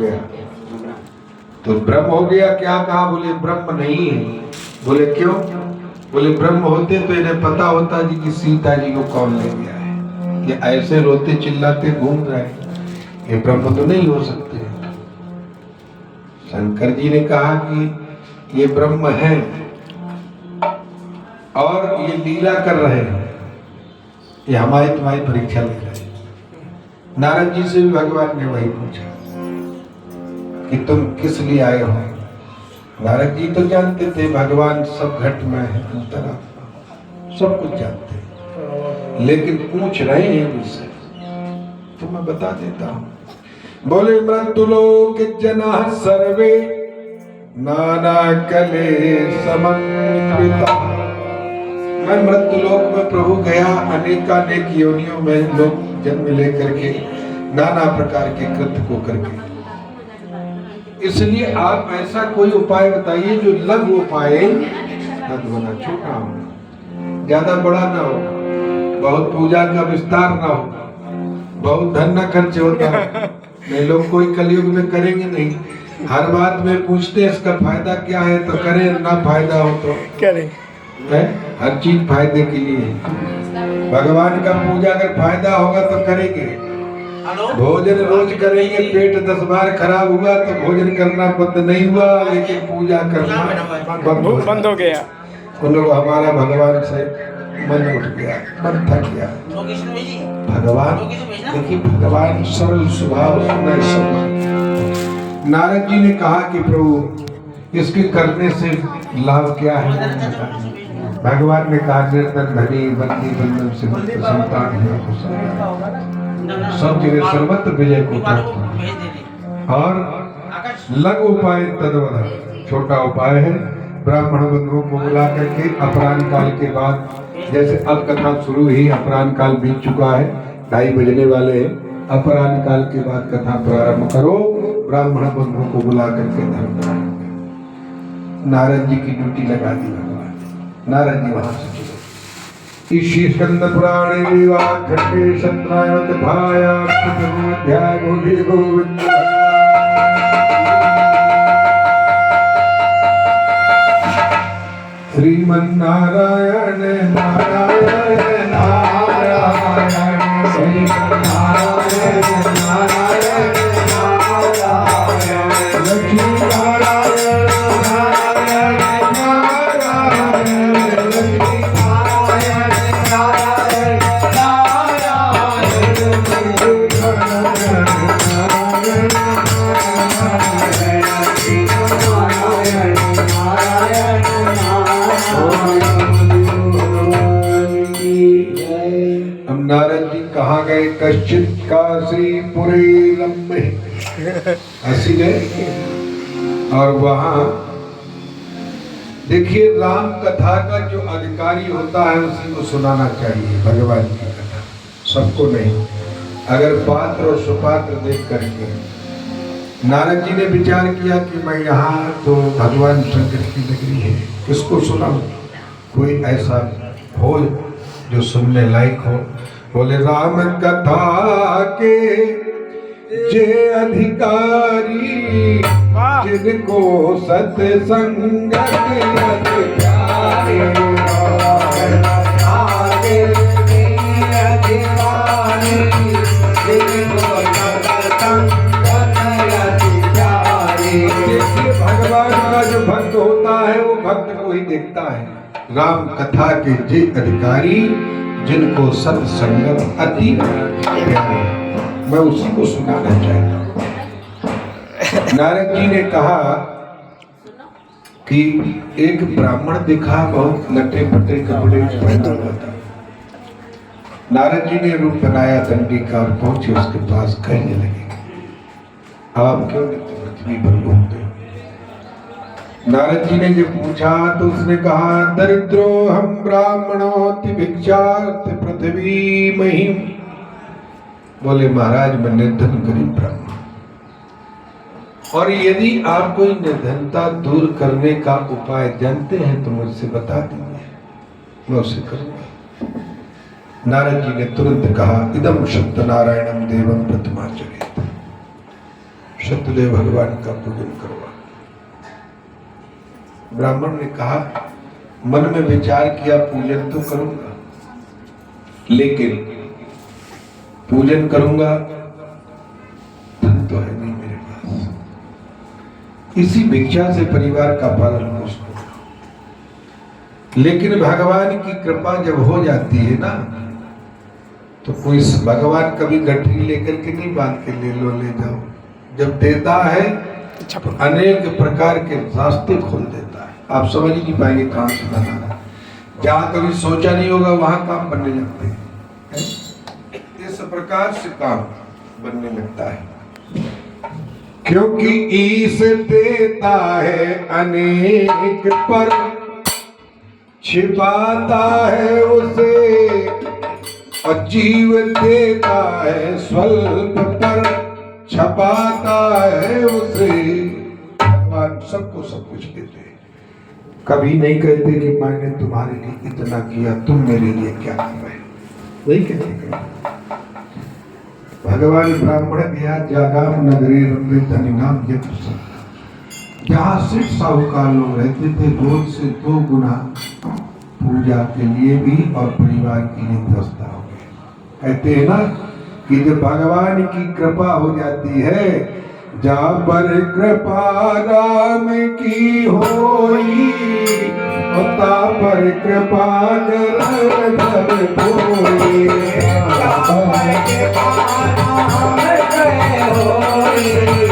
गया। तो ब्रह्म हो गया क्या कहा? बोले ब्रह्म नहीं है। बोले क्यों? बोले ब्रह्म होते तो इन्हें पता होता जी कि सीता जी को कौन ले गया है। ये ऐसे रोते चिल्लाते घूम रहे, ये ब्रह्म तो नहीं हो सकते। शंकर जी ने कहा कि ये ब्रह्म है और ये लीला कर रहे हैं, ये हमारी तुम्हारी परीक्षा ले रहे हैं। नारद जी से भी भगवान ने वही पूछा कि तुम किस लिए आए हो। नारद जी तो जानते थे भगवान सब घट में है, अंतरात्मा सब कुछ जानते हैं, लेकिन पूछ रहे हैं मुझसे तो मैं बता देता हूं। बोले मृत्युलोक जना सर्वे नाना कले समन्विता। मैं मृत्युलोक में प्रभु गया, अनेकानेक योनियों में लोग जन्म लेकर के नाना प्रकार के कृत्य को करके। इसलिए आप ऐसा कोई उपाय बताइए जो लघु उपाय बना, छोटा हो, ज्यादा बड़ा ना हो, बहुत पूजा का विस्तार ना हो, बहुत धन न खर्च होता है। नहीं, लोग कोई कलयुग में करेंगे नहीं, हर बात में पूछते हैं इसका फायदा क्या है, तो करें, ना फायदा हो तो करें। हर चीज फायदे के लिए है। भगवान का पूजा अगर फायदा होगा तो करेंगे। भोजन रोज करेंगे, पेट 10 बार खराब हुआ तो भोजन करना बंद नहीं हुआ, लेकिन पूजा करना बंद हो गया। उन लोग हमारा भगवान से मन उठ गया, मन थक गया। भगवान देखिए, भगवान सरल स्वभाव, नारद जी ने कहा कि प्रभु इसके करने से लाभ क्या है? भगवान ने कहा निर्धन धनी बंदी बंधन से मुक्त संतान है, सब जगह सर्वत्र विजय को प्राप्त। और लघु उपाय तदवध, छोटा उपाय है ब्राह्मण बंधुओं को बुला करके अपराह्न काल के बाद, जैसे अब कथा शुरू ही, अपराह्न काल बीत चुका है, 2:30 बजने वाले हैं, अपराह्न काल के बाद कथा प्रारंभ करो, ब्राह्मण बंधुओं को बुला करके धर्म कराओ। नारद जी की ड्यूटी लगा दी भगवान। नारद जी वहां से इसी स्कंद पुराणे खंडे सत्रायण कथाया प्रथमोऽध्याय बोले गोविंद। श्रीमन्नारायण नारायण नारायण श्रीमन्नारायण नारायण नारायण लक्ष्मी नारायण नारायण नारायण लक्ष्मी नारायण नारायण हम नारद जी कहाँ गए? कश्चित काशीपुरे लंबे हंसी गए। और वहां देखिए, राम कथा का जो अधिकारी होता है उसी को सुनाना चाहिए भगवान की कथा, सबको नहीं। अगर पात्र और सुपात्र देख करके नारद जी ने विचार किया कि मैं यहाँ तो भगवान शंकर की नगरी है, किसको सुनाऊं? कोई ऐसा हो जो सुनने लायक हो। बोले राम कथा के जे अधिकारी, जिनको सत्संगत प्यारे, भगवान का जो भक्त होता है वो भक्त को ही देखता है। राम कथा के जे अधिकारी, जिनको सत्संगत अति प्यारे, मैं उसी को सुनाना चाहता हूँ। नारद जी ने कहा कि एक ब्राह्मण दिखा, बहुत लटे पटे कपड़े पहना हुआ था। नारद जी ने रूप बनाया दंडी का और पहुंचे उसके पास, कहने लगे आप क्यों पृथ्वी पर घूमते हो? नारद जी ने जब पूछा तो उसने कहा दरिद्रो हम ब्राह्मणोति भिक्षार्थ पृथ्वी महिम। बोले महाराज मैं निर्धन गरीब ब्राह्मण, और यदि आप कोई निर्धनता दूर करने का उपाय जानते हैं तो मुझसे बता दीजिए, मैं उसे करूंगा। नारद जी ने तुरंत कहा इदम सत्यनारायणम देवम प्रथमाचरेत। सत्यदेव भगवान का पूजन करवा। ब्राह्मण ने कहा, मन में विचार किया पूजन तो करूंगा, लेकिन पूजन करूंगा धन तो है नहीं मेरे पास, इसी भिक्षा से परिवार का पालन पोषण करूं। लेकिन भगवान की कृपा जब हो जाती है ना, तो कोई भगवान कभी गठरी लेकर के नहीं बांध के ले लो ले जाओ, जब देता है अनेक प्रकार के रास्ते खोल देता है। आप समझ नहीं पाएंगे कहां से बनाना, जहां कभी सोचा नहीं होगा वहां काम बनने लगते हैं। इस प्रकार से काम बनने लगता है, क्योंकि ईश देता है अनेक पर छिपाता है उसे, और जीव देता है स्वल्प पर छपाता है उसे। भगवान सबको सब कुछ देते हैं, कभी नहीं कहते कि मैंने तुम्हारे लिए इतना किया, तुम मेरे लिए क्या कर रहे हो, नहीं कहते। भगवान ब्राह्मण गया जागाम नगरी रम्य धनिनाम यत्र, जहाँ सिर्फ साहूकार लोग रहते थे, रोज से 2 गुना पूजा के लिए भी और परिवार के लिए व्यवस्था हो गई। कहते हैं ना कि जब भगवान की कृपा हो जाती है, जहाँ पर कृपा राम की होई, ता पर कृपा कर होई।